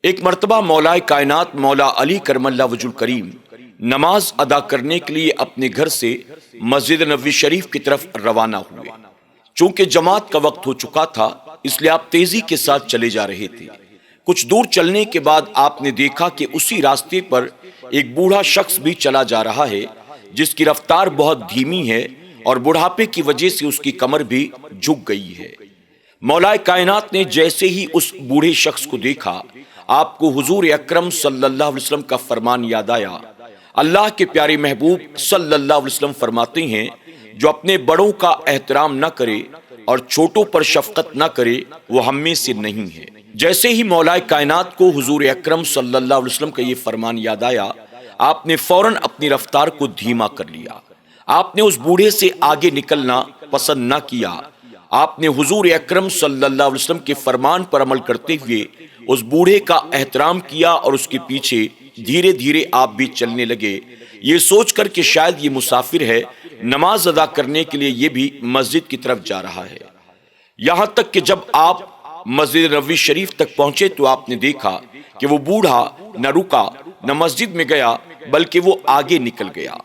ایک مرتبہ مولا کائنات مولا علی کرم اللہ وجہ الکریم نماز ادا کرنے کے لیے اپنے گھر سے مسجد نبوی شریف کی طرف روانہ ہوئے۔ چونکہ جماعت کا وقت ہو چکا تھا اس لیے آپ تیزی کے ساتھ چلے جا رہے تھے۔ کچھ دور چلنے کے بعد آپ نے دیکھا کہ اسی راستے پر ایک بوڑھا شخص بھی چلا جا رہا ہے جس کی رفتار بہت دھیمی ہے اور بڑھاپے کی وجہ سے اس کی کمر بھی جھک گئی ہے۔ مولا کائنات نے جیسے ہی اس بوڑھے شخص کو دیکھا آپ کو حضور اکرم صلی اللہ علیہ وسلم کا فرمان یاد آیا۔ اللہ کے پیارے محبوب صلی اللہ علیہ وسلم فرماتے ہیں جو اپنے بڑوں کا احترام نہ کرے اور چھوٹوں پر شفقت نہ کرے وہ ہم میں سے نہیں ہے۔ جیسے ہی مولا کائنات کو حضور اکرم صلی اللہ علیہ وسلم کا یہ فرمان یاد آیا آپ نے فوراً اپنی رفتار کو دھیما کر لیا۔ آپ نے اس بوڑھے سے آگے نکلنا پسند نہ کیا۔ آپ نے حضور اکرم صلی اللہ علیہ وسلم کے فرمان پر عمل کرتے ہوئے اس بوڑھے کا احترام کیا اور اس کے پیچھے دھیرے دھیرے آپ بھی چلنے لگے، یہ سوچ کر کہ شاید یہ مسافر ہے، نماز ادا کرنے کے لیے یہ بھی مسجد کی طرف جا رہا ہے۔ یہاں تک کہ جب آپ مسجد نبوی شریف تک پہنچے تو آپ نے دیکھا کہ وہ بوڑھا نہ رکا نہ مسجد میں گیا بلکہ وہ آگے نکل گیا۔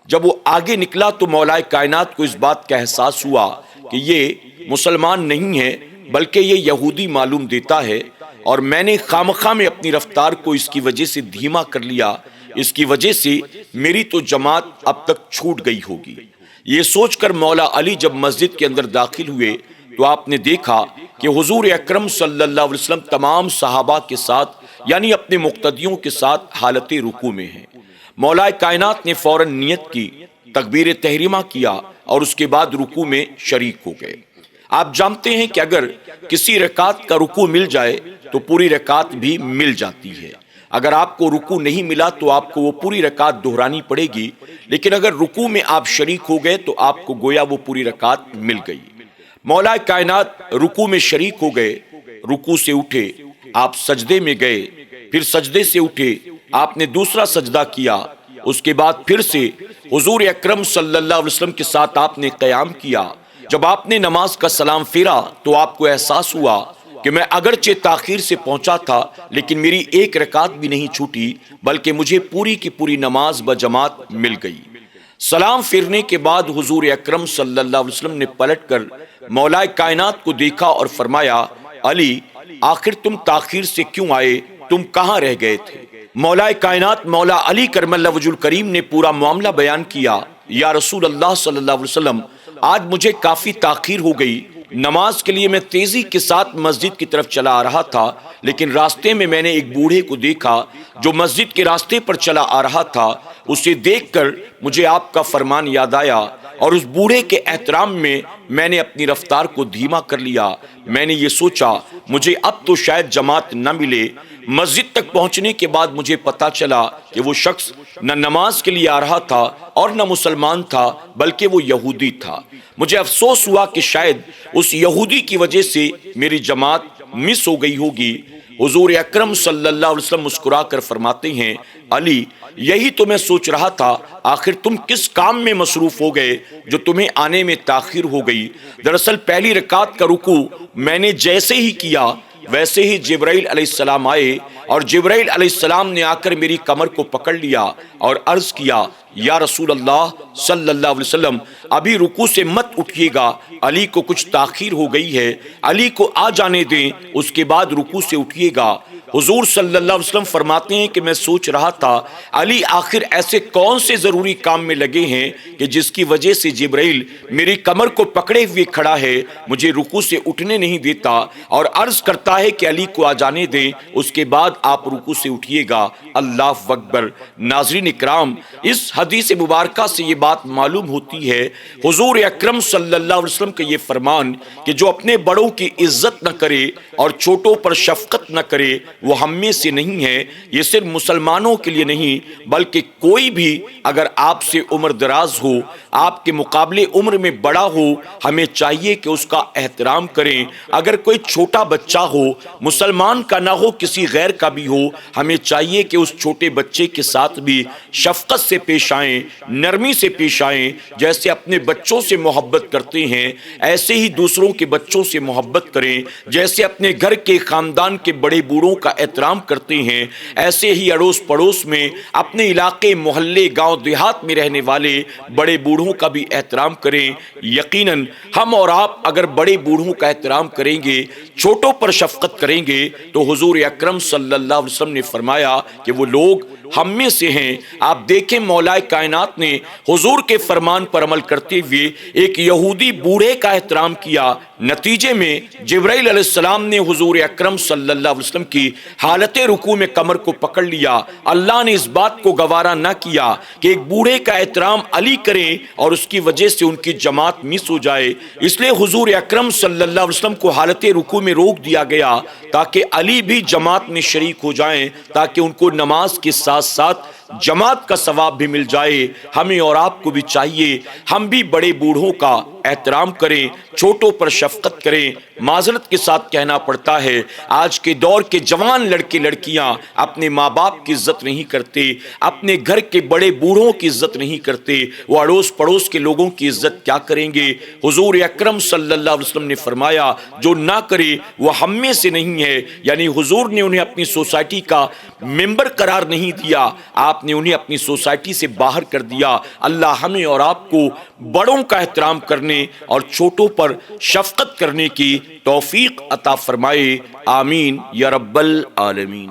جب وہ آگے نکلا تو مولا کائنات کو اس بات کا احساس ہوا کہ یہ مسلمان نہیں ہے بلکہ یہ یہودی معلوم دیتا ہے، اور میں نے خامخواہ میں اپنی رفتار کو اس کی وجہ سے دھیما کر لیا، اس کی وجہ سے میری تو جماعت اب تک چھوٹ گئی ہوگی۔ یہ سوچ کر مولا علی جب مسجد کے اندر داخل ہوئے تو آپ نے دیکھا کہ حضور اکرم صلی اللہ علیہ وسلم تمام صحابہ کے ساتھ یعنی اپنے مقتدیوں کے ساتھ حالت رکوع میں ہیں۔ مولا کائنات نے فوراً نیت کی، تکبیر تحریمہ کیا اور اس کے بعد رکوع میں شریک ہو گئے۔ آپ جانتے ہیں کہ اگر کسی رکعت کا رکوع مل جائے تو پوری رکعت بھی مل جاتی ہے، اگر آپ کو رکوع نہیں ملا تو آپ کو وہ پوری رکعت دہرانی پڑے گی، لیکن اگر رکوع میں آپ شریک ہو گئے تو آپ کو گویا وہ پوری رکعت مل گئی۔ مولا کائنات رکوع میں شریک ہو گئے، رکوع سے اٹھے، آپ سجدے میں گئے، پھر سجدے سے اٹھے، آپ نے دوسرا سجدہ کیا، اس کے بعد پھر سے حضور اکرم صلی اللہ علیہ وسلم کے ساتھ آپ نے قیام کیا۔ جب آپ نے نماز کا سلام پھیرا تو آپ کو احساس ہوا کہ میں اگرچہ تاخیر سے پہنچا تھا لیکن میری ایک رکعت بھی نہیں چھوٹی بلکہ مجھے پوری کی پوری نماز بجماعت مل گئی۔ سلام پھیرنے کے بعد حضور اکرم صلی اللہ علیہ وسلم نے پلٹ کر مولا کائنات کو دیکھا اور فرمایا، علی آخر تم تاخیر سے کیوں آئے؟ تم کہاں رہ گئے تھے؟ مولا کائنات مولا علی کرم اللہ وجہ الکریم نے پورا معاملہ بیان کیا۔ یا رسول اللہ صلی اللہ علیہ وسلم آج مجھے کافی تاخیر ہو گئی، نماز کے لیے میں تیزی کے ساتھ مسجد کی طرف چلا آ رہا تھا لیکن راستے میں نے ایک بوڑھے کو دیکھا جو مسجد کے راستے پر چلا آ رہا تھا، اسے دیکھ کر مجھے آپ کا فرمان یاد آیا اور اس بوڑھے کے احترام میں نے اپنی رفتار کو دھیما کر لیا۔ میں نے یہ سوچا مجھے اب تو شاید جماعت نہ ملے۔ مسجد تک پہنچنے کے بعد مجھے پتا چلا کہ وہ شخص نہ نماز کے لیے آ رہا تھا اور نہ مسلمان تھا بلکہ وہ یہودی تھا۔ مجھے افسوس ہوا کہ شاید اس یہودی کی وجہ سے میری جماعت مس ہو گئی ہوگی۔ حضور اکرم صلی اللہ علیہ وسلم مسکرا کر فرماتے ہیں، علی یہی تو میں سوچ رہا تھا، آخر تم کس کام میں مصروف ہو گئے جو تمہیں آنے میں تاخیر ہو گئی؟ دراصل پہلی رکعت کا رکوع میں نے جیسے ہی کیا ویسے ہی جبرائیل علیہ السلام آئے اور جبرائیل علیہ السلام نے آ کر میری کمر کو پکڑ لیا اور عرض کیا، یا رسول اللہ صلی اللہ علیہ وسلم ابھی رکوع سے مت اٹھیے گا، علی کو کچھ تاخیر ہو گئی ہے، علی کو آ جانے دیں، اس کے بعد رکوع سے اٹھیے گا۔ حضور صلی اللہ علیہ وسلم فرماتے ہیں کہ میں سوچ رہا تھا علی آخر ایسے کون سے ضروری کام میں لگے ہیں کہ جس کی وجہ سے جبرائیل میری کمر کو پکڑے ہوئے کھڑا ہے، مجھے رکوع سے اٹھنے نہیں دیتا اور عرض کرتا ہے کہ علی کو آ جانے دیں، اس کے بعد آپ رکوع سے اٹھیے گا۔ اللہ اکبر۔ ناظرین اکرام، اس حدیث مبارکہ سے یہ بات معلوم ہوتی ہے حضور اکرم صلی اللہ علیہ وسلم کا یہ فرمان کہ جو اپنے بڑوں کی عزت نہ کرے اور چھوٹوں پر شفقت نہ کرے وہ ہم میں سے نہیں ہے۔ یہ صرف مسلمانوں کے لیے نہیں بلکہ کوئی بھی اگر آپ سے عمر دراز ہو، آپ کے مقابلے عمر میں بڑا ہو، ہمیں چاہیے کہ اس کا احترام کریں۔ اگر کوئی چھوٹا بچہ ہو، مسلمان کا نہ ہو کسی غیر کا بھی ہو، ہمیں چاہیے کہ اس چھوٹے بچے کے ساتھ بھی شفقت سے پیش پیش آئیں، نرمی سے پیش آئیں، جیسے اپنے بچوں سے محبت کرتے ہیں ایسے ہی دوسروں کے بچوں سے محبت کریں، جیسے اپنے گھر کے خاندان کے بڑے بوڑھوں کا احترام کرتے ہیں ایسے ہی اڑوس پڑوس میں اپنے علاقے محلے گاؤں دیہات میں رہنے والے بڑے بوڑھوں کا بھی احترام کریں۔ یقیناً ہم اور آپ اگر بڑے بوڑھوں کا احترام کریں گے، چھوٹوں پر شفقت کریں گے، تو حضور اکرم صلی اللہ علیہ وسلم نے فرمایا کہ وہ لوگ ہم میں سے ہیں۔ آپ دیکھیں مولا کائنات نے حضور کے فرمان پر عمل کرتے ہوئے ایک یہودی بوڑھے کا احترام کیا، نتیجے میں جبرائیل علیہ السلام نے حضور اکرم صلی اللہ علیہ وسلم کی حالت رکوع میں کمر کو پکڑ لیا۔ اللہ نے اس بات کو گوارا نہ کیا کہ ایک بوڑھے کا احترام علی کریں اور اس کی وجہ سے ان کی جماعت مس ہو جائے، اس لیے حضور اکرم صلی اللہ علیہ وسلم کو حالت رکوع میں روک دیا گیا تاکہ علی بھی جماعت میں شریک ہو جائیں، تاکہ ان کو نماز کے ساتھ ساتھ جماعت کا ثواب بھی مل جائے۔ ہمیں اور آپ کو بھی چاہیے ہم بھی بڑے بوڑھوں کا احترام کریں، چھوٹوں پر شفقت کریں۔ معذرت کے ساتھ کہنا پڑتا ہے آج کے دور کے جوان لڑکے لڑکیاں اپنے ماں باپ کی عزت نہیں کرتے، اپنے گھر کے بڑے بوڑھوں کی عزت نہیں کرتے، وہ اڑوس پڑوس کے لوگوں کی عزت کیا کریں گے؟ حضور اکرم صلی اللہ علیہ وسلم نے فرمایا جو نہ کرے وہ ہم میں سے نہیں ہے، یعنی حضور نے انہیں اپنی سوسائٹی کا ممبر قرار نہیں دیا، آپ نے انہیں اپنی سوسائٹی سے باہر کر دیا۔ اللہ ہمیں اور آپ کو بڑوں کا احترام کرنے اور چھوٹوں پر شفقت کرنے کی توفیق عطا فرمائے، آمین یا رب العالمین۔